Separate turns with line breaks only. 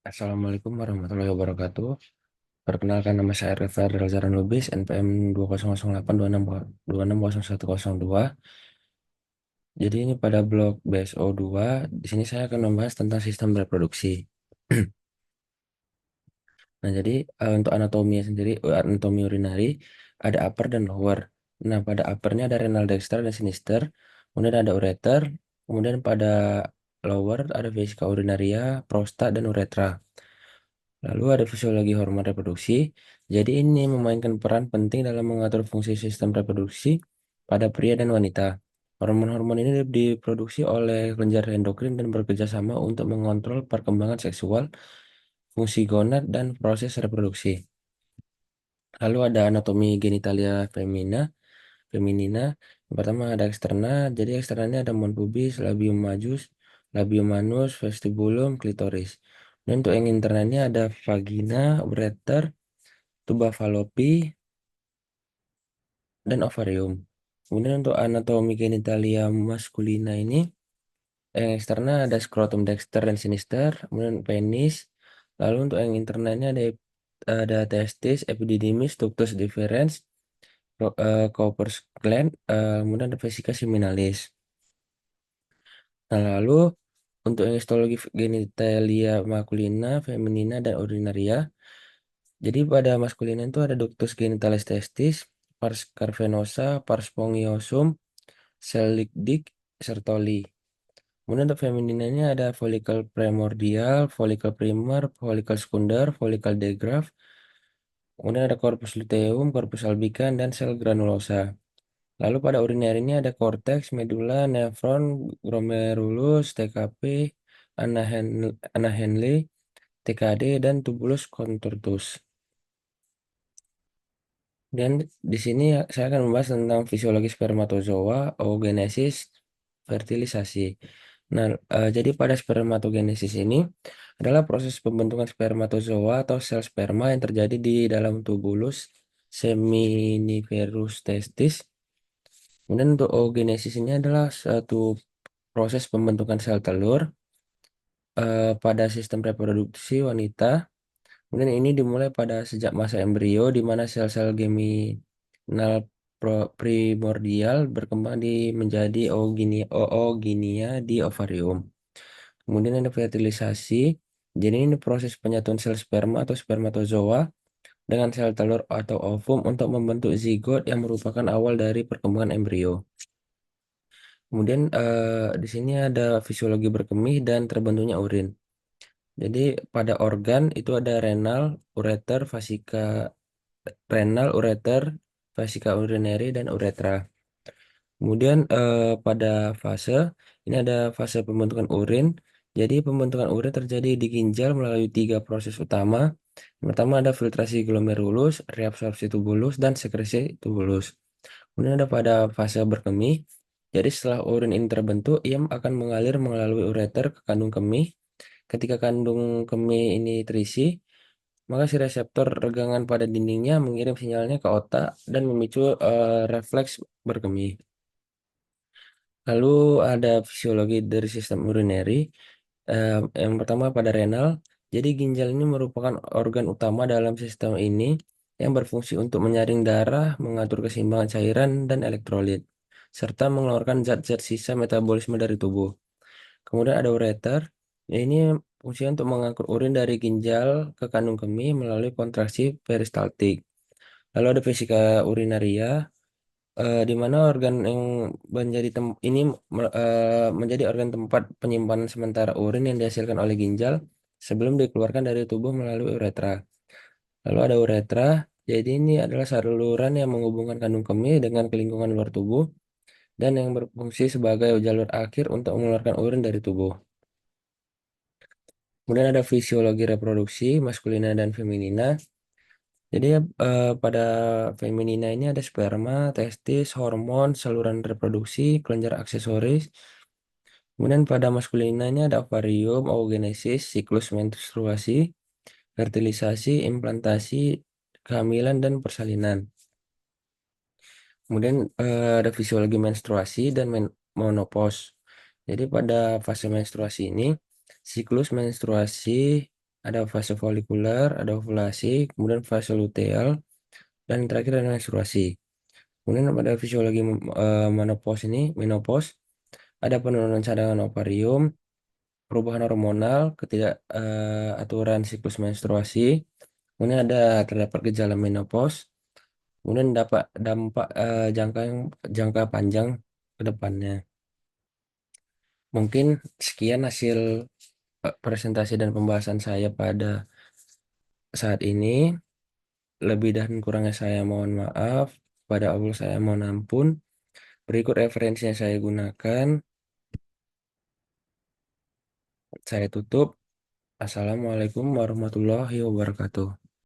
Assalamualaikum warahmatullahi wabarakatuh. Perkenalkan nama saya Fadil Zaran Lubis, NPM 200826260102. Jadi ini pada blog BSO2, di sini saya akan membahas tentang sistem reproduksi. Nah, jadi untuk anatomi sendiri, anatomi urinari ada upper dan lower. Nah, pada uppernya ada renal dexter dan sinister, kemudian ada ureter, kemudian pada lower ada vesika urinaria, prostat dan uretra. Lalu ada fisiologi hormon reproduksi. Jadi ini memainkan peran penting dalam mengatur fungsi sistem reproduksi pada pria dan wanita. Hormon-hormon ini diproduksi oleh kelenjar endokrin dan bekerja sama untuk mengontrol perkembangan seksual, fungsi gonad, dan proses reproduksi. Lalu ada anatomi genitalia feminina. Yang pertama ada eksterna. Jadi eksternanya ada mons pubis, labium majus, labium manus, vestibulum, klitoris. Dan untuk yang internanya ada vagina, ureter, tuba falopi, dan ovarium. Kemudian untuk anatomi genitalia maskulina ini, yang eksterna ada scrotum dexter dan sinister, kemudian penis. Lalu untuk yang internanya ada testis, epididymis, ductus deferens, Cowper's gland, kemudian ada vesika seminalis. Nah, lalu untuk yang histologi genitalia maskulina, feminina, dan urinaria. Jadi pada maskulina itu ada ductus genitalis testis, pars cavernosa, pars spongiosum, Selig Sertoli. Kemudian untuk femininanya ada follicle primordial, follicle primer, follicle sekunder, follicle degraf. Kemudian ada corpus luteum, corpus albicans, dan sel granulosa. Lalu pada uriner ini ada korteks, medula, nefron, glomerulus, TKP, ana Henle, TKD, dan tubulus contortus. Dan di sini saya akan membahas tentang fisiologi spermatozoa, oogenesis, fertilisasi. Nah, jadi pada spermatogenesis ini adalah proses pembentukan spermatozoa atau sel sperma yang terjadi di dalam tubulus seminiferus testis. Kemudian untuk oogenesis ini adalah suatu proses pembentukan sel telur pada sistem reproduksi wanita. Kemudian ini dimulai pada sejak masa embrio di mana sel-sel geminal primordial berkembang menjadi oogynia di ovarium. Kemudian ada fertilisasi. Jadi ini proses penyatuan sel sperma atau spermatozoa dengan sel telur atau ovum untuk membentuk zigot yang merupakan awal dari perkembangan embrio. Kemudian di sini ada fisiologi berkemih dan terbentuknya urin. Jadi pada organ itu ada renal, ureter, vesika urinary, dan uretra. Kemudian pada fase ini ada fase pembentukan urin. Jadi pembentukan urin terjadi di ginjal melalui 3 proses utama. Yang pertama ada filtrasi glomerulus, reabsorpsi tubulus, dan sekresi tubulus. Kemudian ada pada fase berkemih. Jadi setelah urin ini terbentuk, ia akan mengalir melalui ureter ke kandung kemih. Ketika kandung kemih ini terisi, maka si reseptor regangan pada dindingnya mengirim sinyalnya ke otak dan memicu refleks berkemih. Lalu ada fisiologi dari sistem urinary. Yang pertama pada renal. Jadi ginjal ini merupakan organ utama dalam sistem ini yang berfungsi untuk menyaring darah, mengatur keseimbangan cairan dan elektrolit, serta mengeluarkan zat-zat sisa metabolisme dari tubuh. Kemudian ada ureter. Ini fungsinya untuk mengangkut urin dari ginjal ke kandung kemih melalui kontraksi peristaltik. Lalu ada vesika urinaria, di mana organ yang menjadi organ tempat penyimpanan sementara urin yang dihasilkan oleh ginjal sebelum dikeluarkan dari tubuh melalui uretra. Lalu ada uretra. Jadi ini adalah saluran yang menghubungkan kandung kemih dengan lingkungan luar tubuh dan yang berfungsi sebagai jalur akhir untuk mengeluarkan urin dari tubuh. Kemudian ada fisiologi reproduksi maskulina dan feminina. Jadi pada feminina ini ada sperma, testis, hormon, saluran reproduksi, kelenjar aksesoris. Kemudian pada maskulina ini ada ovarium, oogenesis, siklus menstruasi, fertilisasi, implantasi, kehamilan, dan persalinan. Kemudian ada fisiologi menstruasi dan menopause. Jadi pada fase menstruasi ini, siklus menstruasi ada fase folikuler, ada ovulasi, kemudian fase luteal, dan yang terakhir ada menstruasi. Kemudian pada fisiologi menopause ini, menopause, ada penurunan cadangan ovarium, perubahan hormonal, ketidakaturan siklus menstruasi, kemudian terdapat gejala menopause, kemudian dapat dampak jangka panjang ke depannya. Mungkin sekian hasil presentasi dan pembahasan saya pada saat ini. Lebih dan kurangnya saya mohon maaf. Pada Allah saya mohon ampun. Berikut referensi yang saya gunakan. Saya tutup. Assalamualaikum warahmatullahi wabarakatuh.